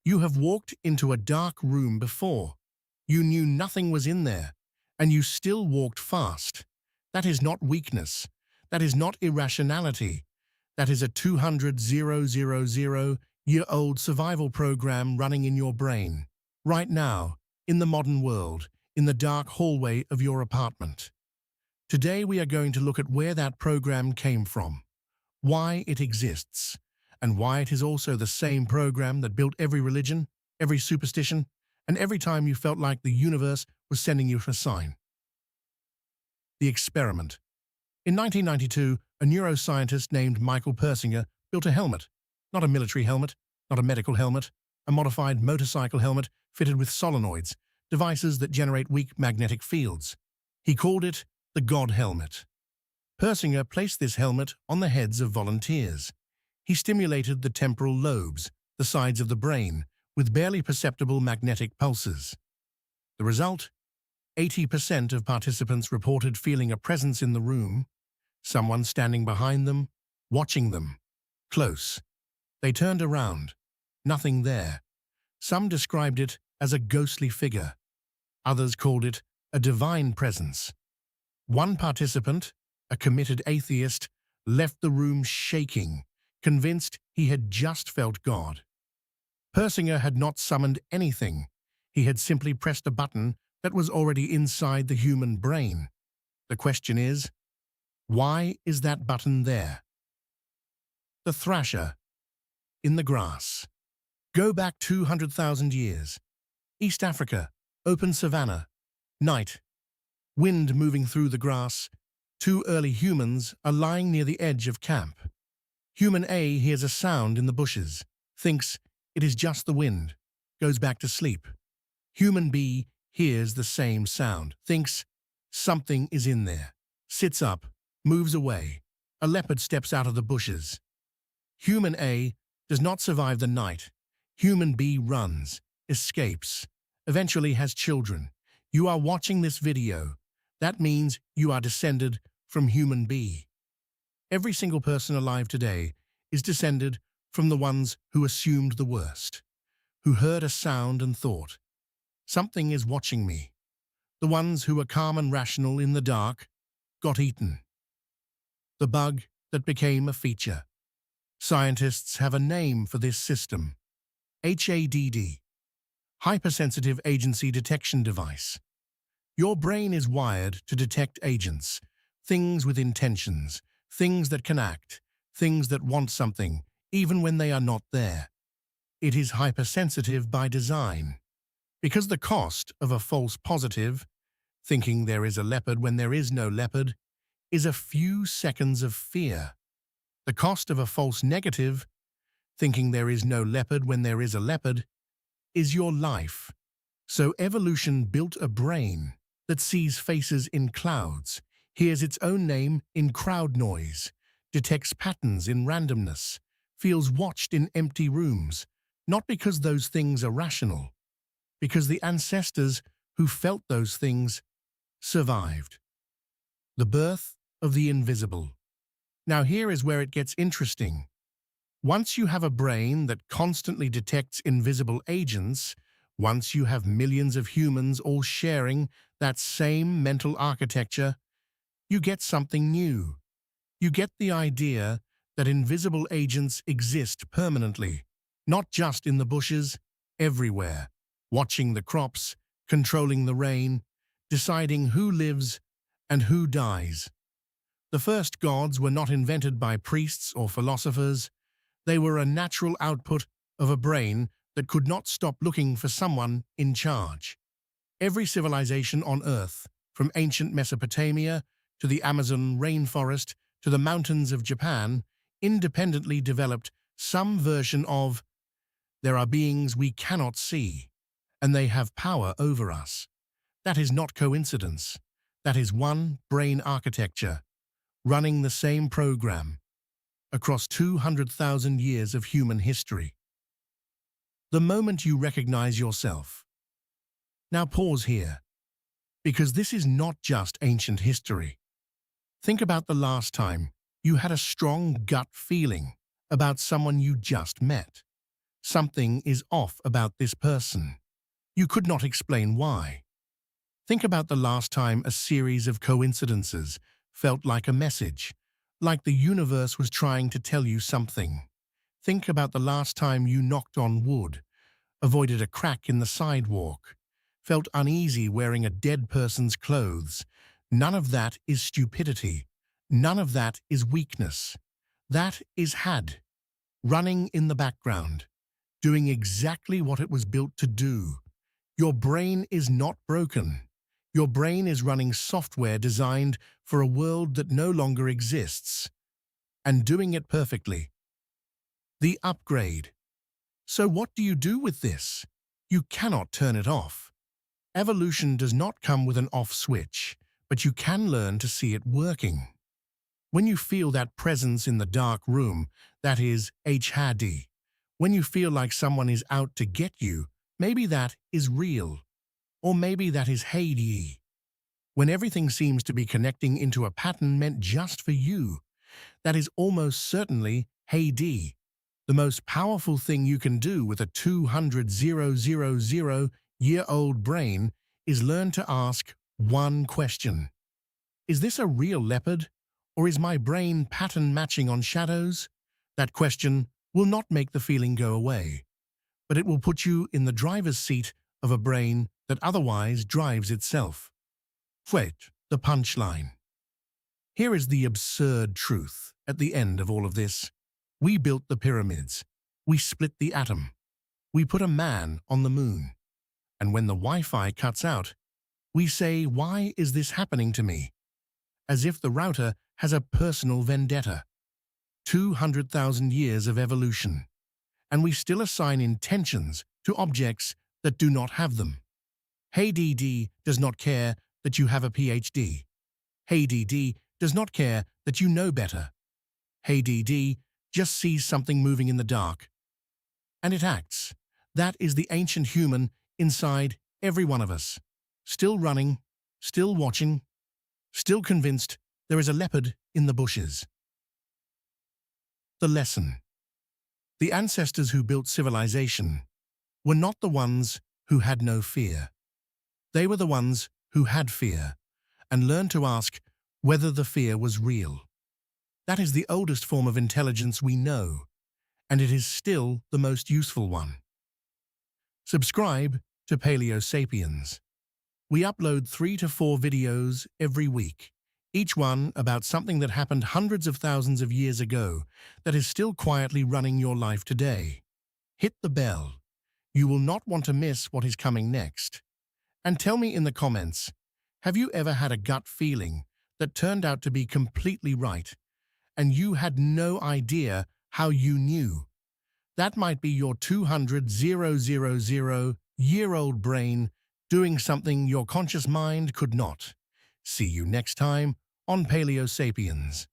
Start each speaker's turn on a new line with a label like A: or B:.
A: You have walked into a dark room before. You knew nothing was in there, and you still walked fast. That is not weakness. That is not irrationality. That is a 200,000-year-old survival program running in your brain, right now, in the modern world, in the dark hallway of your apartment. Today we are going to look at where that program came from, why it exists, and why it is also the same program that built every religion, every superstition, and every time you felt like the universe was sending you a sign. The experiment. In 1992, a neuroscientist named Michael Persinger built a helmet, not a military helmet, not a medical helmet, a modified motorcycle helmet fitted with solenoids, devices that generate weak magnetic fields. He called it the God Helmet. Persinger placed this helmet on the heads of volunteers. He stimulated the temporal lobes, the sides of the brain, with barely perceptible magnetic pulses. The result? 80% of participants reported feeling a presence in the room, someone standing behind them, watching them, close. They turned around. Nothing there. Some described it as a ghostly figure. Others called it a divine presence. One participant, a committed atheist, left the room shaking, convinced he had just felt God. Persinger had not summoned anything. He had simply pressed a button that was already inside the human brain. The question is, why is that button there? The thrasher. In the grass. Go back 200,000 years. East Africa, open savanna. Night. Wind moving through the grass. Two early humans are lying near the edge of camp. Human A hears a sound in the bushes, thinks it is just the wind, goes back to sleep. Human B hears the same sound, thinks something is in there, sits up, moves away. A leopard steps out of the bushes. Human A does not survive the night. Human B runs, escapes, eventually has children. You are watching this video. That means you are descended from human B. Every single person alive today is descended from the ones who assumed the worst, who heard a sound and thought, something is watching me. The ones who were calm and rational in the dark got eaten. The bug that became a feature. Scientists have a name for this system. HADD. Hypersensitive Agency Detection Device. Your brain is wired to detect agents, things with intentions, things that can act, things that want something, even when they are not there. It is hypersensitive by design. Because the cost of a false positive, thinking there is a leopard when there is no leopard, is a few seconds of fear. The cost of a false negative, thinking there is no leopard when there is a leopard, is your life. So evolution built a brain that sees faces in clouds, hears its own name in crowd noise, detects patterns in randomness, feels watched in empty rooms, not because those things are rational, because the ancestors who felt those things survived. The birth of the invisible. Now here is where it gets interesting. Once you have a brain that constantly detects invisible agents, once you have millions of humans all sharing that same mental architecture, you get something new. You get the idea that invisible agents exist permanently, not just in the bushes, everywhere, watching the crops, controlling the rain, deciding who lives and who dies. The first gods were not invented by priests or philosophers. They were a natural output of a brain that could not stop looking for someone in charge. Every civilization on Earth, from ancient Mesopotamia to the Amazon rainforest to the mountains of Japan, independently developed some version of, there are beings we cannot see, and they have power over us. That is not coincidence. That is one brain architecture, running the same program across 200,000 years of human history. The moment you recognize yourself. Now pause here, because this is not just ancient history. Think about the last time you had a strong gut feeling about someone you just met. Something is off about this person. You could not explain why. Think about the last time a series of coincidences felt like a message, like the universe was trying to tell you something. Think about the last time you knocked on wood, avoided a crack in the sidewalk, felt uneasy wearing a dead person's clothes. None of that is stupidity. None of that is weakness. That is had, running in the background, doing exactly what it was built to do. Your brain is not broken. Your brain is running software designed for a world that no longer exists, and doing it perfectly. The upgrade. So what do you do with this? You cannot turn it off. Evolution does not come with an off switch, but you can learn to see it working. When you feel that presence in the dark room, that is HD. When you feel like someone is out to get you, maybe that is real. Or maybe that is HD. When everything seems to be connecting into a pattern meant just for you, that is almost certainly HD. The most powerful thing you can do with a 200,000-year-old brain is learn to ask one question. Is this a real leopard, or is my brain pattern matching on shadows? That question will not make the feeling go away, but it will put you in the driver's seat of a brain that otherwise drives itself. Wait, the punchline. Here is the absurd truth at the end of all of this. We built the pyramids. We split the atom. We put a man on the moon. And when the Wi-Fi cuts out, we say, why is this happening to me? As if the router has a personal vendetta. 200,000 years of evolution. And we still assign intentions to objects that do not have them. HDD does not care that you have a PhD. HDD does not care that you know better. HDD just sees something moving in the dark. And it acts. That is the ancient human inside every one of us. Still running, still watching, still convinced there is a leopard in the bushes. The lesson. The ancestors who built civilization were not the ones who had no fear. They were the ones who had fear and learned to ask whether the fear was real. That is the oldest form of intelligence we know, and it is still the most useful one. Subscribe to Paleo Sapiens. We upload 3 to 4 videos every week, each one about something that happened hundreds of thousands of years ago that is still quietly running your life today. Hit the bell. You will not want to miss what is coming next. And tell me in the comments, have you ever had a gut feeling that turned out to be completely right, and you had no idea how you knew? That might be your 200,000-year-old brain doing something your conscious mind could not. See you next time on Paleo Sapiens.